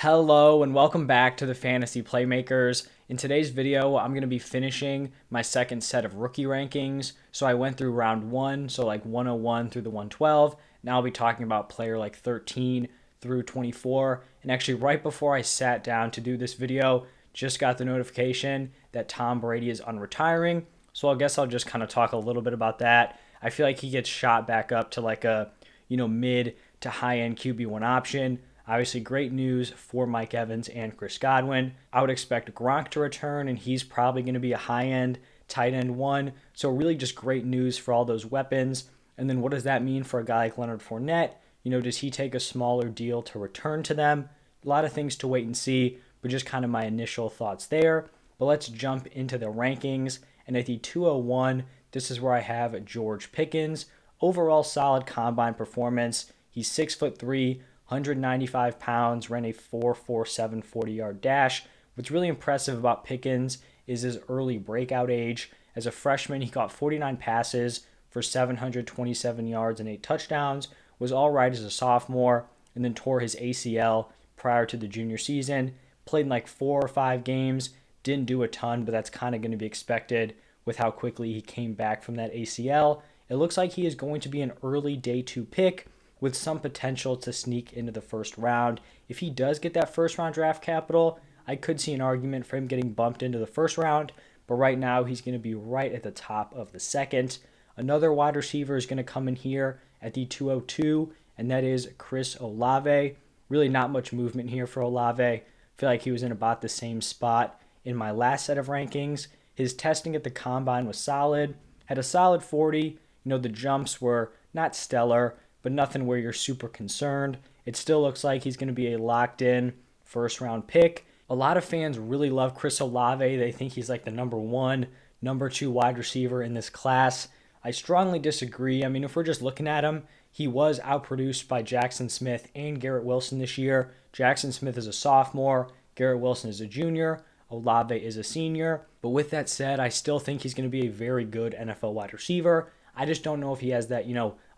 Hello and welcome back to the Fantasy Playmakers. In today's video, I'm going to be finishing my second set of rookie rankings. So I went through round 1, so like 101 through the 112. Now I'll be talking about player like 13 through 24. And actually right before I sat down to do this video, just got the notification that Tom Brady is unretiring. So I guess I'll just kind of talk a little bit about that. I feel like he gets shot back up to like a, mid to high end QB1 option. Obviously, great news for Mike Evans and Chris Godwin. I would expect Gronk to return, and he's probably going to be a high-end tight end one. So really just great news for all those weapons. And then what does that mean for a guy like Leonard Fournette? Does he take a smaller deal to return to them? A lot of things to wait and see, but just kind of my initial thoughts there. But let's jump into the rankings. And at the 201, this is where I have George Pickens. Overall solid combine performance. He's 6'3", 195 pounds, ran a 4.47 40-yard dash. What's really impressive about Pickens is his early breakout age. As a freshman, he caught 49 passes for 727 yards and 8 touchdowns, was all right as a sophomore, and then tore his ACL prior to the junior season. Played in like 4 or 5 games, didn't do a ton, but that's kind of going to be expected with how quickly he came back from that ACL. It looks like he is going to be an early day 2 pick, with some potential to sneak into the first round. If he does get that first round draft capital, I could see an argument for him getting bumped into the first round, but right now he's going to be right at the top of the second. Another wide receiver is going to come in here at the 202, and that is Chris Olave. Really not much movement here for Olave. I feel like he was in about the same spot in my last set of rankings. His testing at the combine was solid, had a solid 40. The jumps were not stellar, but nothing where you're super concerned. It still looks like he's going to be a locked-in first-round pick. A lot of fans really love Chris Olave. They think he's like the number 1, number 2 wide receiver in this class. I strongly disagree. If we're just looking at him, he was outproduced by Jackson Smith and Garrett Wilson this year. Jackson Smith is a sophomore. Garrett Wilson is a junior. Olave is a senior. But with that said, I still think he's going to be a very good NFL wide receiver. I just don't know if he has that,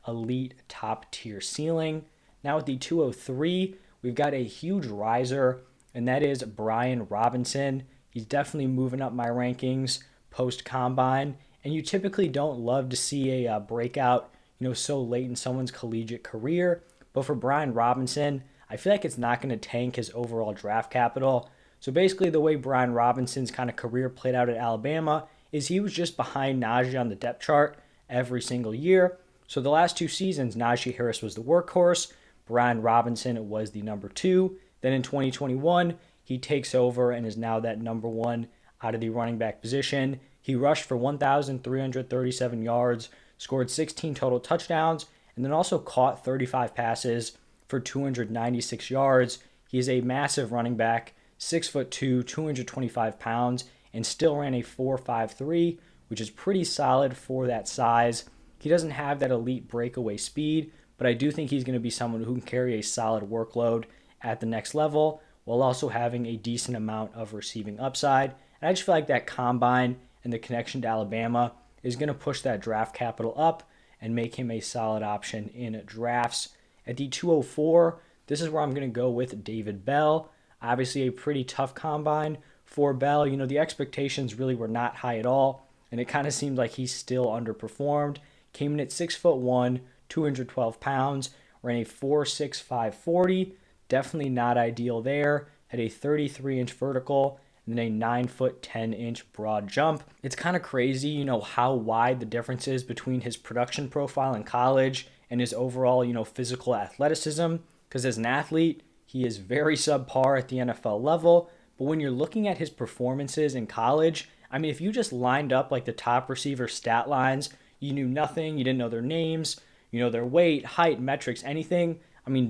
elite top tier ceiling. Now at the 203, we've got a huge riser, and that is Brian Robinson. He's definitely moving up my rankings post combine, and you typically don't love to see a breakout, so late in someone's collegiate career. But for Brian Robinson, I feel like it's not going to tank his overall draft capital. So basically the way Brian Robinson's kind of career played out at Alabama is he was just behind Najee on the depth chart every single year. So the last 2 seasons, Najee Harris was the workhorse. Brian Robinson was the number 2. Then in 2021, he takes over and is now that number 1 out of the running back position. He rushed for 1,337 yards, scored 16 total touchdowns, and then also caught 35 passes for 296 yards. He is a massive running back, 6'2", 225 pounds, and still ran a 4.53, which is pretty solid for that size. He doesn't have that elite breakaway speed, but I do think he's going to be someone who can carry a solid workload at the next level while also having a decent amount of receiving upside. And I just feel like that combine and the connection to Alabama is going to push that draft capital up and make him a solid option in drafts. At the 204, this is where I'm going to go with David Bell. Obviously a pretty tough combine for Bell. The expectations really were not high at all, and it kind of seemed like he still underperformed. Came in at 6'1", 212 pounds, ran a 4.65 40. Definitely not ideal there. Had a 33-inch vertical and then a 9'10" broad jump. It's kind of crazy, how wide the difference is between his production profile in college and his overall, physical athleticism. Because as an athlete, he is very subpar at the NFL level. But when you're looking at his performances in college, if you just lined up like the top receiver stat lines, you knew nothing, you didn't know their names, their weight, height, metrics, anything.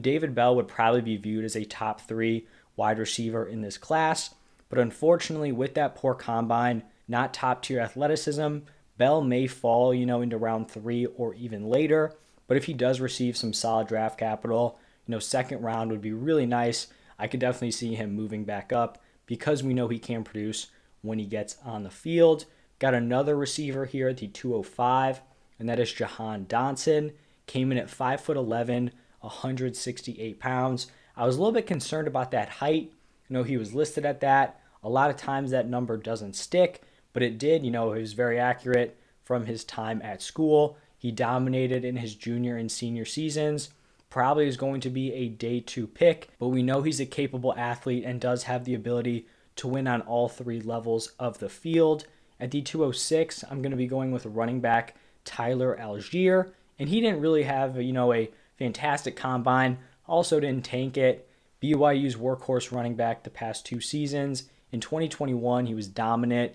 David Bell would probably be viewed as a top 3 wide receiver in this class. But unfortunately, with that poor combine, not top tier athleticism, Bell may fall, into round 3 or even later. But if he does receive some solid draft capital, second round would be really nice. I could definitely see him moving back up because we know he can produce when he gets on the field. Got another receiver here at the 205, and that is Jahan Dotson. Came in at 5'11", 168 pounds. I was a little bit concerned about that height. He was listed at that. A lot of times that number doesn't stick, but it did. He was very accurate from his time at school. He dominated in his junior and senior seasons. Probably is going to be a day 2 pick, but we know he's a capable athlete and does have the ability to win on all 3 levels of the field. At the 206, I'm going to be going with running back Tyler Allgeier, and he didn't really have a fantastic combine. Also didn't tank it. BYU's workhorse running back the past 2 seasons. In 2021, he was dominant.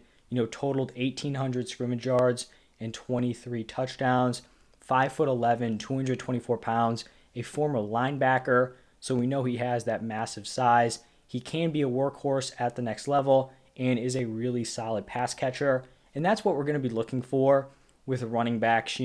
Totaled 1,800 scrimmage yards and 23 touchdowns. 5'11", 224 pounds. A former linebacker, so we know he has that massive size. He can be a workhorse at the next level and is a really solid pass catcher. And that's what we're going to be looking for with running backs,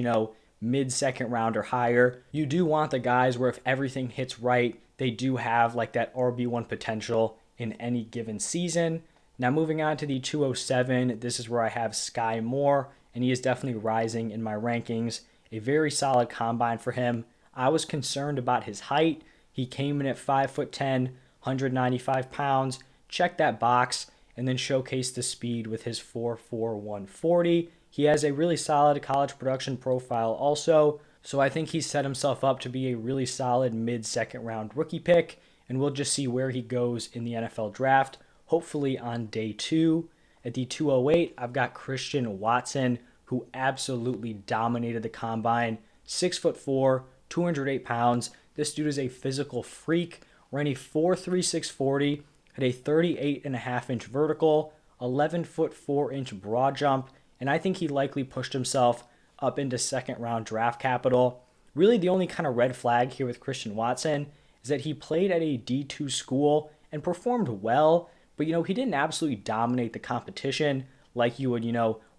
mid-second round or higher. You do want the guys where if everything hits right, they do have like that RB1 potential in any given season. Now moving on to the 207, this is where I have Skyy Moore, and he is definitely rising in my rankings. A very solid combine for him. I was concerned about his height. He came in at 5'10", 195 pounds. Check that box, and then showcased the speed with his 4.4 140. He has a really solid college production profile also, so I think he set himself up to be a really solid mid-second round rookie pick, and we'll just see where he goes in the NFL draft, hopefully on day 2. At the 208, I've got Christian Watson, who absolutely dominated the combine. 6'4", 208 pounds. This dude is a physical freak. Ran a 4.36 40, had a 38.5-inch vertical, 11-foot 4-inch broad jump, and I think he likely pushed himself up into second round draft capital. Really the only kind of red flag here with Christian Watson is that he played at a D2 school and performed well, but he didn't absolutely dominate the competition like you would,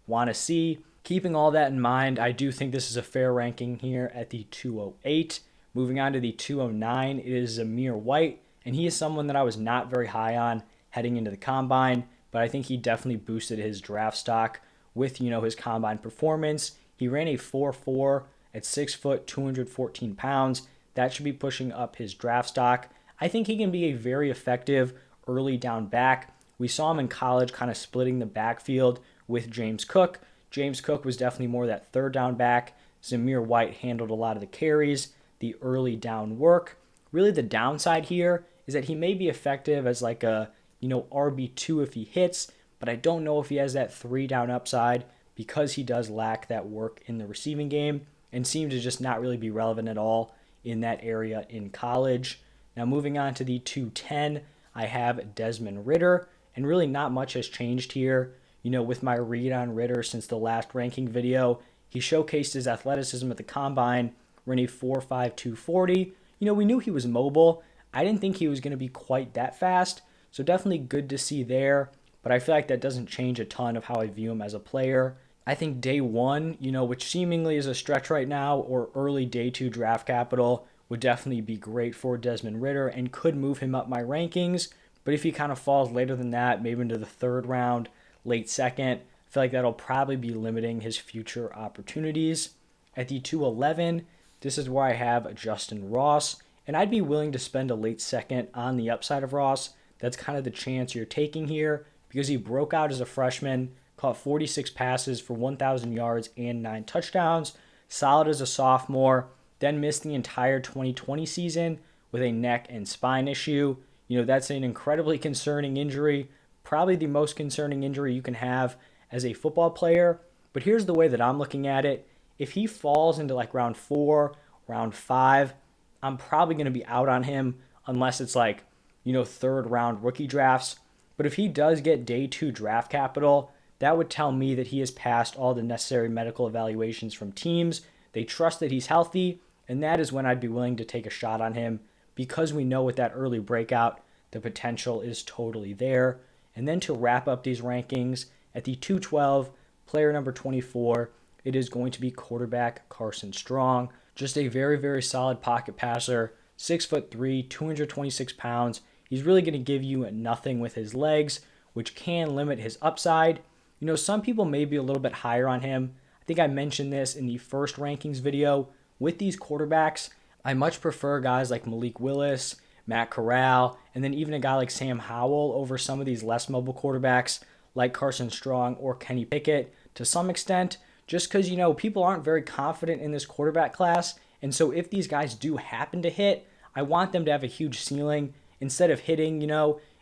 want to see. Keeping all that in mind, I do think this is a fair ranking here at the 208. Moving on to the 209, it is Zamir White, and he is someone that I was not very high on heading into the combine, but I think he definitely boosted his draft stock with, his combine performance. He ran a 4.4 at 6 foot, 214 pounds. That should be pushing up his draft stock. I think he can be a very effective early down back. We saw him in college kind of splitting the backfield with James Cook. James Cook was definitely more that third down back. Zamir White handled a lot of the carries, the early down work. Really the downside here is that he may be effective as like a, RB2 if he hits, but I don't know if he has that 3 down upside because he does lack that work in the receiving game and seems to just not really be relevant at all in that area in college. Now moving on to the 210, I have Desmond Ridder, and really not much has changed here. With my read on Ridder since the last ranking video, he showcased his athleticism at the combine, ran a 4.5 240. We knew he was mobile. I didn't think he was going to be quite that fast, so definitely good to see there, but I feel like that doesn't change a ton of how I view him as a player. I think day 1, which seemingly is a stretch right now, or early day 2 draft capital would definitely be great for Desmond Ridder and could move him up my rankings, but if he kind of falls later than that, maybe into the 3rd round, late 2nd, I feel like that'll probably be limiting his future opportunities. At the 211, this is where I have Justyn Ross, and I'd be willing to spend a late 2nd on the upside of Ross. That's kind of the chance you're taking here because he broke out as a freshman, caught 46 passes for 1,000 yards and 9 touchdowns, solid as a sophomore, then missed the entire 2020 season with a neck and spine issue. That's an incredibly concerning injury, probably the most concerning injury you can have as a football player. But here's the way that I'm looking at it. If he falls into like round 4, round 5, I'm probably going to be out on him unless it's like, 3rd round rookie drafts. But if he does get day 2 draft capital, that would tell me that he has passed all the necessary medical evaluations from teams. They trust that he's healthy, and that is when I'd be willing to take a shot on him because we know with that early breakout, the potential is totally there. And then to wrap up these rankings, at the 212, player number 24, it is going to be quarterback Carson Strong. Just a very, very solid pocket passer, 6'3", 226 pounds. He's really going to give you nothing with his legs, which can limit his upside. Some people may be a little bit higher on him. I think I mentioned this in the first rankings video. With these quarterbacks, I much prefer guys like Malik Willis, Matt Corral, and then even a guy like Sam Howell over some of these less mobile quarterbacks like Carson Strong or Kenny Pickett to some extent, just because, people aren't very confident in this quarterback class. And so if these guys do happen to hit, I want them to have a huge ceiling instead of hitting,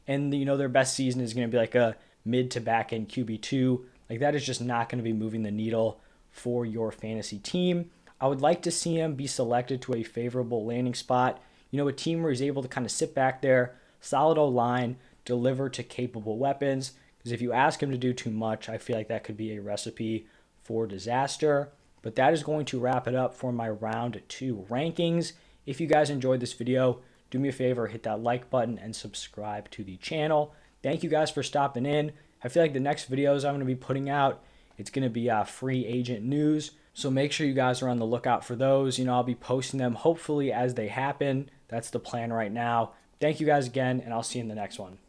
and, their best season is going to be like a mid to back end QB2. Like that is just not going to be moving the needle for your fantasy team. I would like to see him be selected to a favorable landing spot. A team where he's able to kind of sit back there, solid O-line, deliver to capable weapons. Because if you ask him to do too much, I feel like that could be a recipe for disaster. But that is going to wrap it up for my round 2 rankings. If you guys enjoyed this video, do me a favor, hit that like button and subscribe to the channel. Thank you guys for stopping in. I feel like the next videos I'm going to be putting out, it's going to be free agent news. So make sure you guys are on the lookout for those. I'll be posting them hopefully as they happen. That's the plan right now. Thank you guys again, and I'll see you in the next one.